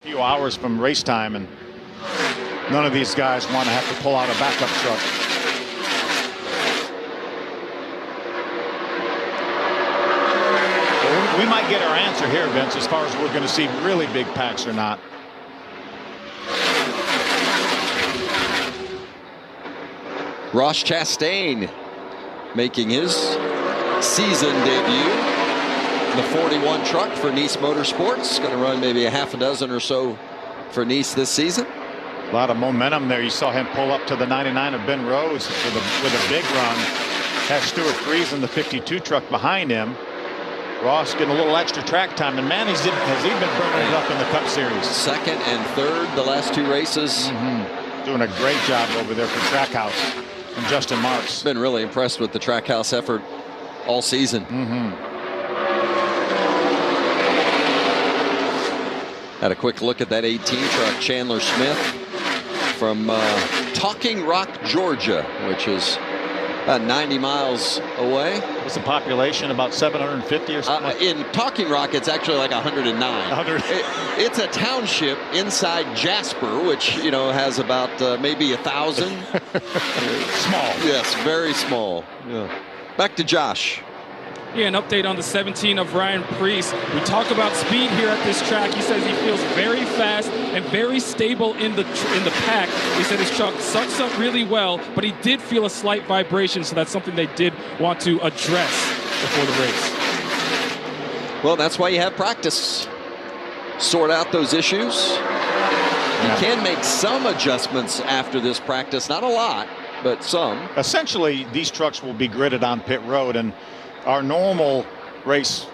Few hours from race time, and none of these guys want to have to pull out a backup truck. Well, we might get our answer here, Vince, as far as we're going to see really big packs or not. Ross Chastain making his season debut. The 41 truck for Nice Motorsports, going to run maybe a half a dozen or so for Nice this season. A lot of momentum there. You saw him pull up to the 99 of Ben Rose with a big run. Has Stuart Freeze in the 52 truck behind him. Ross getting a little extra track time, and man, has he been burning it up in the Cup Series. Second and third the last two races. Doing a great job over there for Trackhouse and Justin Marks. Been really impressed with the Trackhouse effort all season. Had a quick look at that 18 truck, Chandler Smith from Talking Rock, Georgia, which is about 90 miles away. What's the population? About 750 or something? In Talking Rock, it's actually like 109. It's a township inside Jasper, which, you know, has about maybe 1,000. Small. Yes, very small. Yeah. Back to Josh. Yeah, an update on the 17 of Ryan Preece. We talk about speed here at this track. He says he feels very fast and very stable in the pack. He said his truck sucks up really well, but he did feel a slight vibration, so that's something they did want to address before the race. Well, that's why you have practice. Sort out those issues. You can make some adjustments after this practice. Not a lot, but some. Essentially, these trucks will be gridded on pit road, and our normal race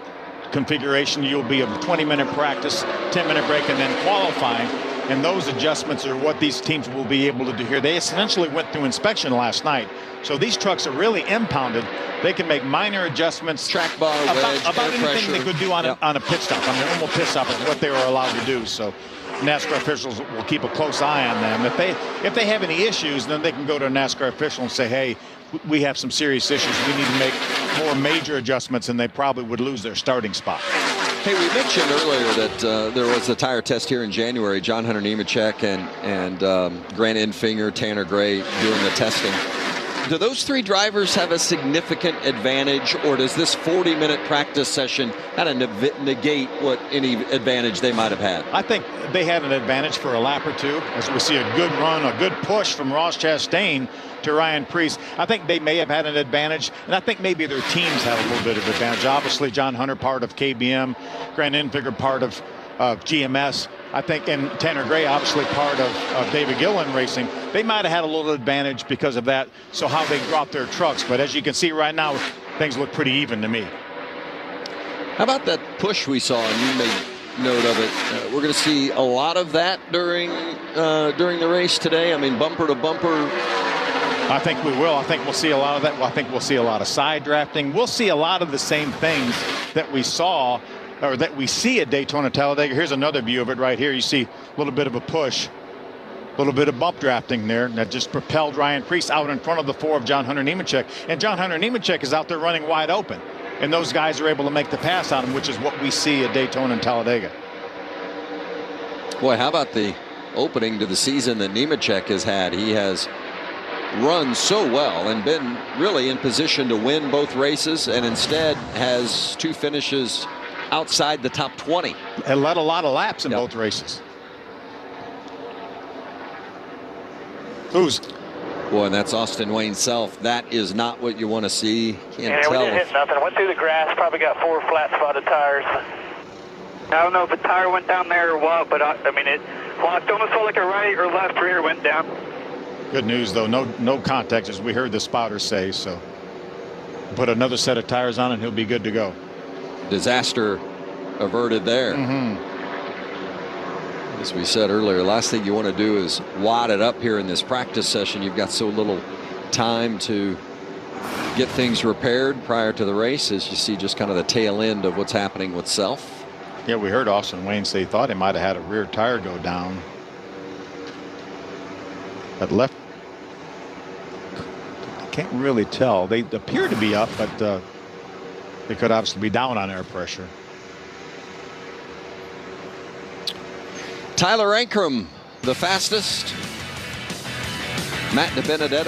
configuration, you'll be a 20-minute practice, 10-minute break, and then qualifying. And those adjustments are what these teams will be able to do here. They essentially went through inspection last night. So these trucks are really impounded. They can make minor adjustments. Track bar, wedge, about anything pressure. they could do on a pit stop. On their normal pit stop is what they were allowed to do. So NASCAR officials will keep a close eye on them. If they have any issues, then they can go to a NASCAR official and say, hey, we have some serious issues. We need to make more major adjustments, and they probably would lose their starting spot. Hey, we mentioned earlier that there was a tire test here in January. John Hunter Nemechek and Grant Enfinger, Tanner Gray doing the testing. Do those three drivers have a significant advantage, or does this 40-minute practice session kind of negate what any advantage they might have had? I think they had an advantage for a lap or two, as we see a good run, a good push from Ross Chastain to Ryan Preece. I think they may have had an advantage, and I think maybe their teams had a little bit of advantage. Obviously, John Hunter part of KBM, Grant Enfinger part of GMS. I think, and Tanner Gray obviously part of David Gillen Racing. They might have had a little advantage because of that, so how they dropped their trucks. But as you can see right now, things look pretty even to me. How about that push we saw, and you made note of it? We're going to see a lot of that during the race today. I mean, bumper to bumper. I think we will. I think we'll see a lot of that. I think we'll see a lot of side drafting. We'll see a lot of the same things that we saw, or that we see at Daytona Talladega. Here's another view of it right here. You see a little bit of a push, a little bit of bump drafting there, and that just propelled Ryan Preece out in front of the four of John Hunter Nemechek. And John Hunter Nemechek is out there running wide open, and those guys are able to make the pass on him, which is what we see at Daytona and Talladega. Boy, how about the opening to the season that Nemechek has had? He has run so well and been really in position to win both races, and instead has two finishes outside the top 20. And led a lot of laps in both races. Who's? Boy, and that's Austin Wayne Self. That is not what you want to see. Can't tell. We didn't hit nothing. Went through the grass. Probably got 4 flat spotted tires. I don't know if a tire went down there or what, but I mean, it almost felt like a right or left rear went down. Good news, though. No contact, as we heard the spotters say. So put another set of tires on and he'll be good to go. Disaster averted there. As we said earlier, last thing you want to do is wad it up here in this practice session. You've got so little time to get things repaired prior to the race, as you see just kind of the tail end of what's happening with Self. Yeah, we heard Austin Wayne say he thought he might have had a rear tire go down. That left, I can't really tell. They appear to be up, but they could obviously be down on air pressure. Tyler Ankrum, the fastest. Matt DiBenedetto.